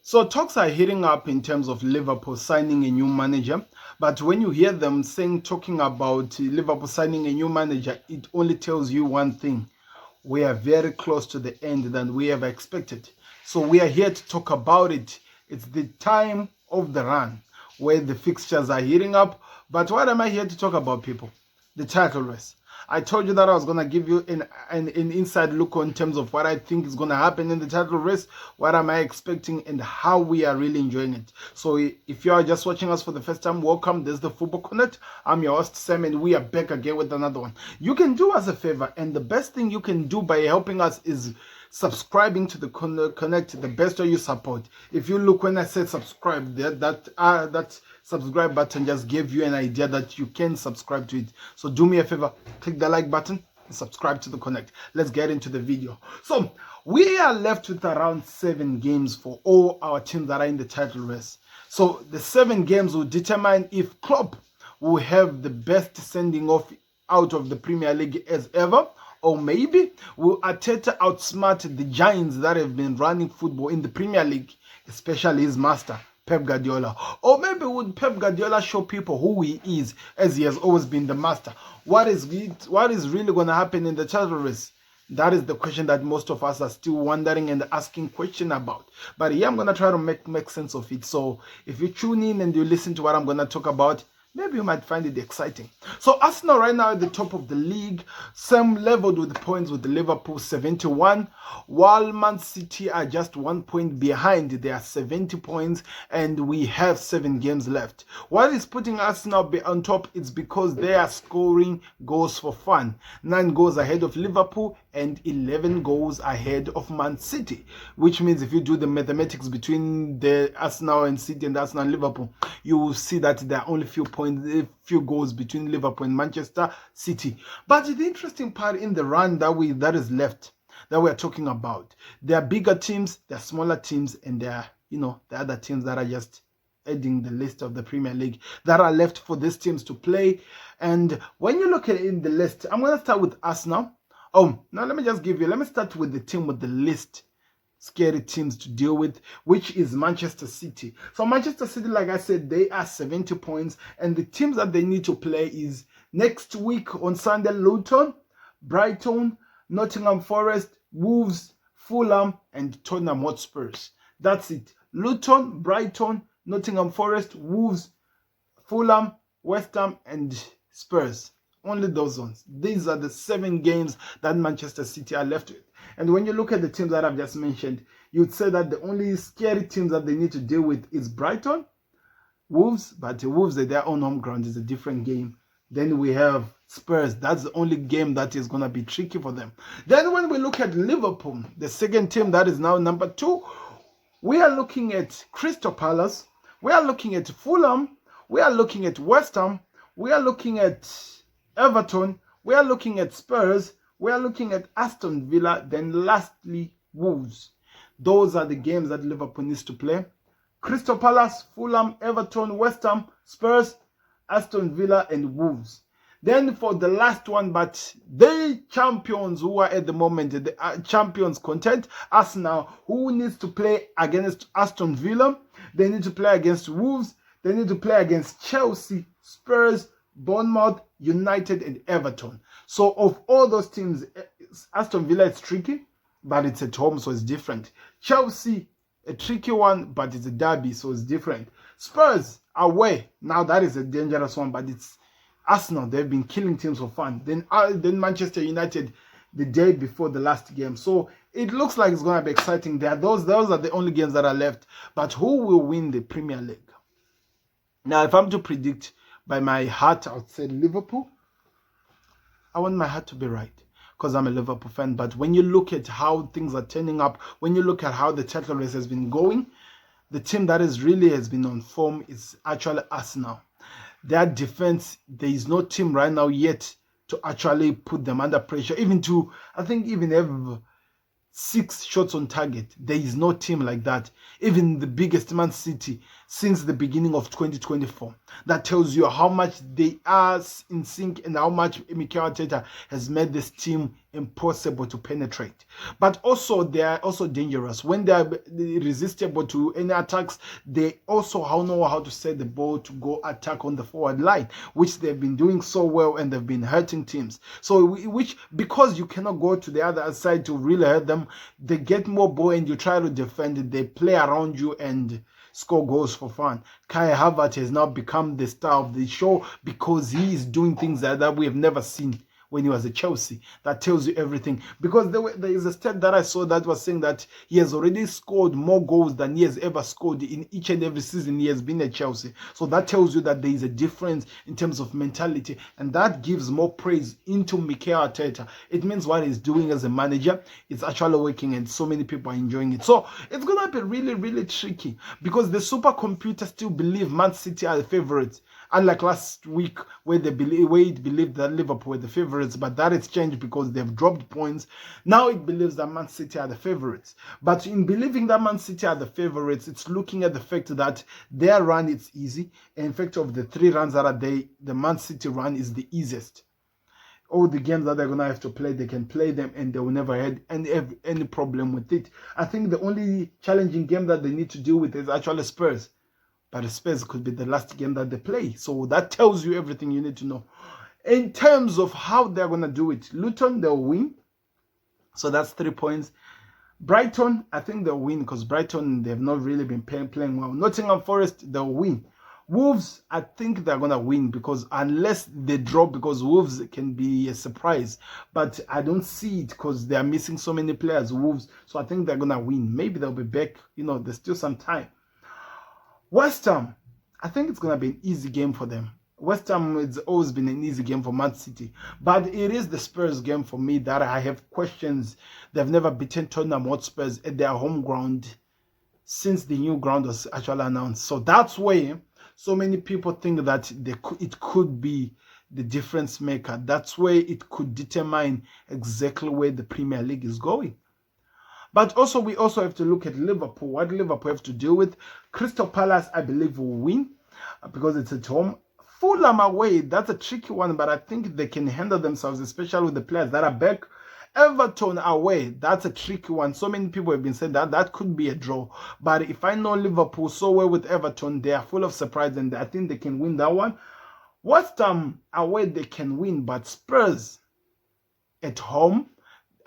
So talks are heating up in terms of Liverpool signing a new manager. But when you hear them talking about Liverpool signing a new manager, it only tells you one thing. We are very close to the end than we ever expected. So we are here to talk about it. It's the time of the run where the fixtures are heating up. But what am I here to talk about, people? The title race. I told you that I was going to give you an inside look on terms of what I think is going to happen in the title race, what am I expecting, and how we are really enjoying it. So if you are just watching us for the first time, welcome. This is the Football Connect. I'm your host, Sam, and we are back again with another one. You can do us a favor, and the best thing you can do by helping us is subscribing to the Connect, the best way you support. If you look when I said subscribe, that subscribe button just gave you an idea that you can subscribe to it. So do me a favor, click the like button and subscribe to the Connect. Let's get into the video. So we are left with around 7 games for all our teams that are in the title race. So the 7 games will determine if Klopp will have the best sending off out of the Premier League as ever, or maybe will Arteta outsmart the giants that have been running football in the Premier League, especially his master, Pep Guardiola. Or maybe would Pep Guardiola show people who he is, as he has always been the master? What is really going to happen in the title race? That is the question that most of us are still wondering and asking question about. But here I'm going to try to make sense of it. So if you tune in and you listen to what I'm going to talk about, maybe you might find it exciting. So Arsenal right now at the top of the league, same leveled with points with the Liverpool 71, while Man City are just 1 point behind. They are 70 points and we have 7 games left. What is putting Arsenal on top is because they are scoring goals for fun. 9 goals ahead of Liverpool and 11 goals ahead of Man City, which means if you do the mathematics between the Arsenal and City and Arsenal and Liverpool, you will see that there are only few goals between Liverpool and Manchester City. But the interesting part in the run that is left, that we are talking about, there are bigger teams, there are smaller teams, and there are, the other teams that are just adding the list of the Premier League that are left for these teams to play. And when you look at it in the list, I'm going to start with Arsenal. Oh, now let me start with the team with the least scary teams to deal with, which is Manchester City. So Manchester City, like I said, they are 70 points, and the teams that they need to play is next week on Sunday: Luton, Brighton, Nottingham Forest, Wolves, Fulham, and Tottenham Hotspurs. That's it. Luton, Brighton, Nottingham Forest, Wolves, Fulham, West Ham, and Spurs. Only those ones. These are the 7 games that Manchester City are left with. And when you look at the teams that I've just mentioned, you'd say that the only scary teams that they need to deal with is Brighton, Wolves, but the Wolves at their own home ground is a different game. Then we have Spurs. That's the only game that is going to be tricky for them. Then when we look at Liverpool, the second team that is now number 2, we are looking at Crystal Palace, we are looking at Fulham, we are looking at West Ham, we are looking at Everton, we are looking at Spurs, we are looking at Aston Villa, then lastly Wolves. Those are the games that Liverpool needs to play. Crystal Palace, Fulham, Everton, West Ham, Spurs, Aston Villa, and Wolves. Then for the last one, but the champions who are at the moment, the champions content, Arsenal, who needs to play against Aston Villa, they need to play against Wolves, they need to play against Chelsea, Spurs, Bournemouth, United, and Everton. So of all those teams, Aston Villa is tricky, but it's at home, so it's different. Chelsea, a tricky one, but it's a derby, so it's different. Spurs, away. Now that is a dangerous one, but it's Arsenal. They've been killing teams for fun. Then Manchester United the day before the last game. So it looks like it's going to be exciting there. Those are the only games that are left. But who will win the Premier League? Now, if I'm to predict by my heart, I would say Liverpool. I want my heart to be right because I'm a Liverpool fan. But when you look at how things are turning up, when you look at how the title race has been going, the team that has been on form is actually Arsenal. Their defense, there is no team right now yet to actually put them under pressure. Even have 6 shots on target. There is no team like that. Even the biggest Man City, since the beginning of 2024. That tells you how much they are in sync and how much Mikel Arteta has made this team impossible to penetrate. But also they are also dangerous. When they are resistible to any attacks, they also know how to set the ball to go attack on the forward line, which they've been doing so well, and they've been hurting teams. So which, because you cannot go to the other side to really hurt them, they get more ball and you try to defend it. They play around you and score goals for fun. Kai Havertz has now become the star of the show because he is doing things that we have never seen when he was at Chelsea. That tells you everything. Because there is a stat that I saw that was saying that he has already scored more goals than he has ever scored in each and every season he has been at Chelsea. So that tells you that there is a difference in terms of mentality, and that gives more praise into Mikel Arteta. It means what he's doing as a manager, it's actually working, and so many people are enjoying it. So it's going to be really, really tricky, because the supercomputer still believe Man City are the favorites. Unlike last week where it believed that Liverpool were the favourites, but that has changed because they've dropped points. Now it believes that Man City are the favourites. But in believing that Man City are the favourites, it's looking at the fact that their run is easy. And in fact, of the 3 runs that are there, the Man City run is the easiest. All the games that they're going to have to play, they can play them and they will never have any problem with it. I think the only challenging game that they need to deal with is actually Spurs. But the Spurs could be the last game that they play. So that tells you everything you need to know. In terms of how they're going to do it, Luton, they'll win. So that's 3 points. Brighton, I think they'll win because Brighton, they've not really been playing well. Nottingham Forest, they'll win. Wolves, I think they're going to win because unless they drop, because Wolves can be a surprise. But I don't see it because they are missing so many players, Wolves. So I think they're going to win. Maybe they'll be back. There's still some time. West Ham, I think it's going to be an easy game for them. West Ham, it's always been an easy game for Man City. But it is the Spurs game for me that I have questions. They've never beaten Tottenham Hotspurs at their home ground since the new ground was actually announced. So that's why so many people think that it could be the difference maker. That's where it could determine exactly where the Premier League is going. But also, we also have to look at Liverpool. What Liverpool have to deal with. Crystal Palace, I believe, will win because it's at home. Fulham away, that's a tricky one, but I think they can handle themselves, especially with the players that are back. Everton away, that's a tricky one. So many people have been saying that could be a draw. But if I know Liverpool so well with Everton, they are full of surprise, and I think they can win that one. West Ham away, they can win, but Spurs at home,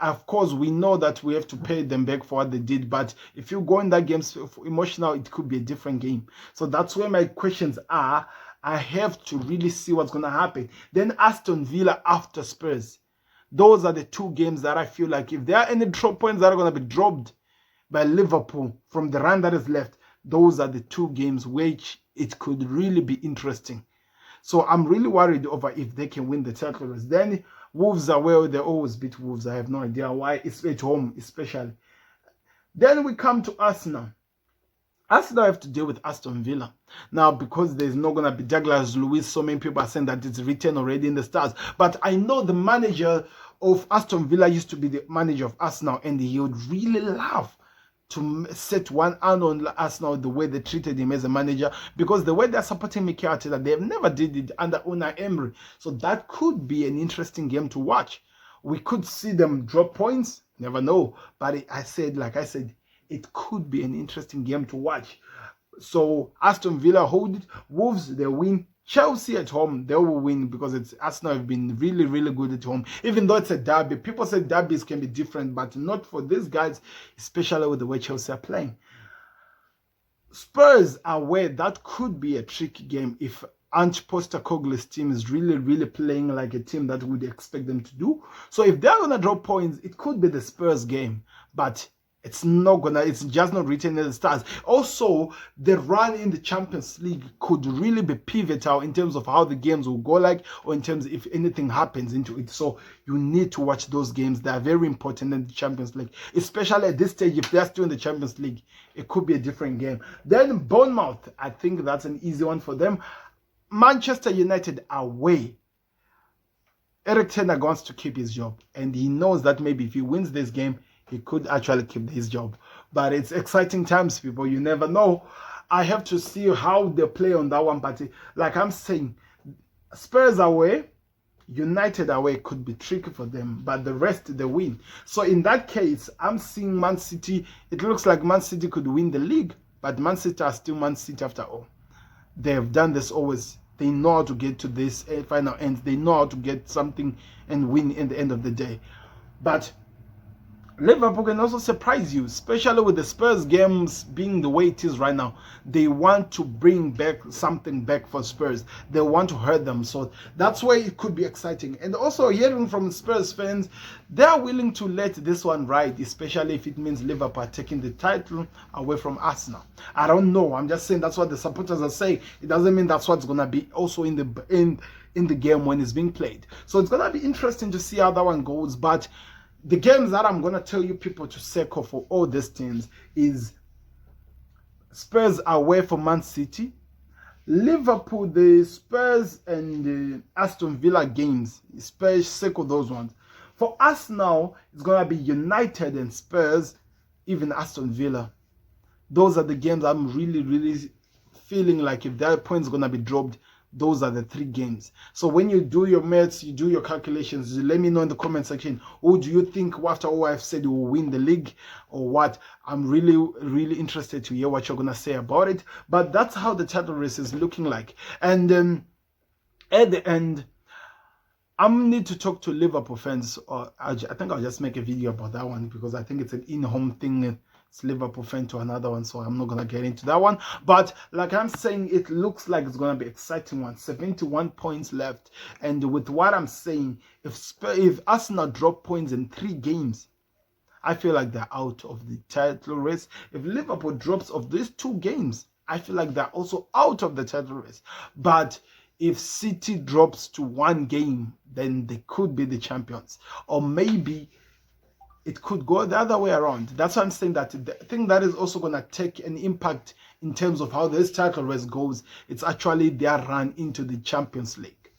of course, we know that we have to pay them back for what they did. But if you go in that game emotional, it could be a different game. So that's where my questions are. I have to really see what's going to happen. Then Aston Villa after Spurs. Those are the 2 games that I feel like if there are any drop points that are going to be dropped by Liverpool from the run that is left, those are the 2 games which it could really be interesting. So I'm really worried over if they can win the title. Then Wolves are where they always beat Wolves. I have no idea why. It's at home especially. Then we come to Arsenal. Arsenal have to deal with Aston Villa. Now, because there's not going to be Douglas Luiz, so many people are saying that it's written already in the stars. But I know the manager of Aston Villa used to be the manager of Arsenal, and he would really love to set one hand on Arsenal the way they treated him as a manager, because the way they're supporting Mikel Arteta, they've never did it under Unai Emery. So that could be an interesting game to watch. We could see them drop points, never know. But like I said, it could be an interesting game to watch. So Aston Villa hold it. Wolves, they win. Chelsea at home, they will win because Arsenal have been really, really good at home. Even though it's a derby, people say derbies can be different, but not for these guys, especially with the way Chelsea are playing. Spurs away, that could be a tricky game if Ange Postecoglou's team is really, really playing like a team that would expect them to do. So if they're going to drop points, it could be the Spurs game, but it's just not written in the stars. Also, the run in the Champions League could really be pivotal in terms of how the games will go or in terms of if anything happens into it. So you need to watch those games. They are very important in the Champions League, especially at this stage. If they're still in the Champions League, it could be a different game. Then Bournemouth, I think that's an easy one for them. Manchester United away. Eric Ten Hag wants to keep his job, and he knows that maybe if he wins this game, he could actually keep his job. But it's exciting times, people. You never know. I have to see how they play on that one. But like I'm saying, Spurs away, United away could be tricky for them, but the rest they win. So in that case, I'm seeing Man City. It looks like Man City could win the league, but Man City are still Man City after all. They have done this always. They know how to get to this final end. They know how to get something and win in the end of the day. But Liverpool can also surprise you, especially with the Spurs games being the way it is right now. They want to bring back something back for Spurs. They want to hurt them. So that's why it could be exciting. And also hearing from Spurs fans, they are willing to let this one ride, especially if it means Liverpool are taking the title away from Arsenal. I don't know. I'm just saying that's what the supporters are saying. It doesn't mean that's what's going to be also in the game when it's being played. So it's going to be interesting to see how that one goes. But the games that I'm going to tell you people to circle for all these teams is Spurs away for Man City, Liverpool, the Spurs and the Aston Villa games, Spurs circle those ones. For us now, it's going to be United and Spurs, even Aston Villa. Those are the games I'm really feeling like if their points going to be dropped, those are the 3 games. So when you do your maths, you do your calculations, let me know in the comment section, who do you think after all I've said will win the league or what? I'm really interested to hear what you're going to say about it. But that's how the title race is looking like. And at the end, I need to talk to Liverpool fans. Or I think I'll just make a video about that one because I think it's an in-home thing. It's Liverpool fan to another one, so I'm not going to get into that one. But like I'm saying, it looks like it's going to be exciting one. 71 points left. And with what I'm saying, if Arsenal drop points in 3 games, I feel like they're out of the title race. If Liverpool drops of these 2 games, I feel like they're also out of the title race. But if City drops to 1 game, then they could be the champions. Or maybe it could go the other way around. That's why I'm saying that the thing that is also going to take an impact in terms of how this title race goes, it's actually their run into the Champions League.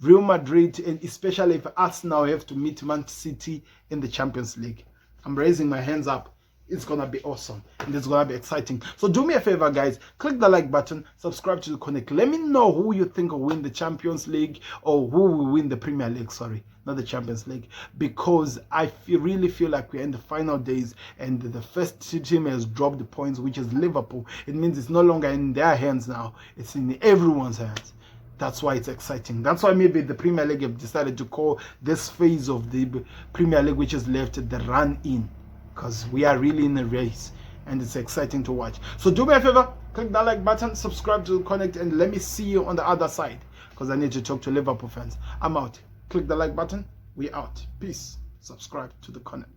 Real Madrid, and especially if Arsenal have to meet Man City in the Champions League. I'm raising my hands up. It's going to be awesome and it's going to be exciting. So do me a favor, guys. Click the like button. Subscribe to the Connect. Let me know who you think will win the Champions League or who will win the Premier League. Sorry, not the Champions League. Because I really feel like we're in the final days and the first team has dropped the points, which is Liverpool. It means it's no longer in their hands now. It's in everyone's hands. That's why it's exciting. That's why maybe the Premier League have decided to call this phase of the Premier League, which is left, the run-in. Because we are really in a race and it's exciting to watch. So do me a favor, click that like button, subscribe to the Connect, and let me see you on the other side because I need to talk to Liverpool fans. I'm out. Click the like button. We out. Peace. Subscribe to the Connect.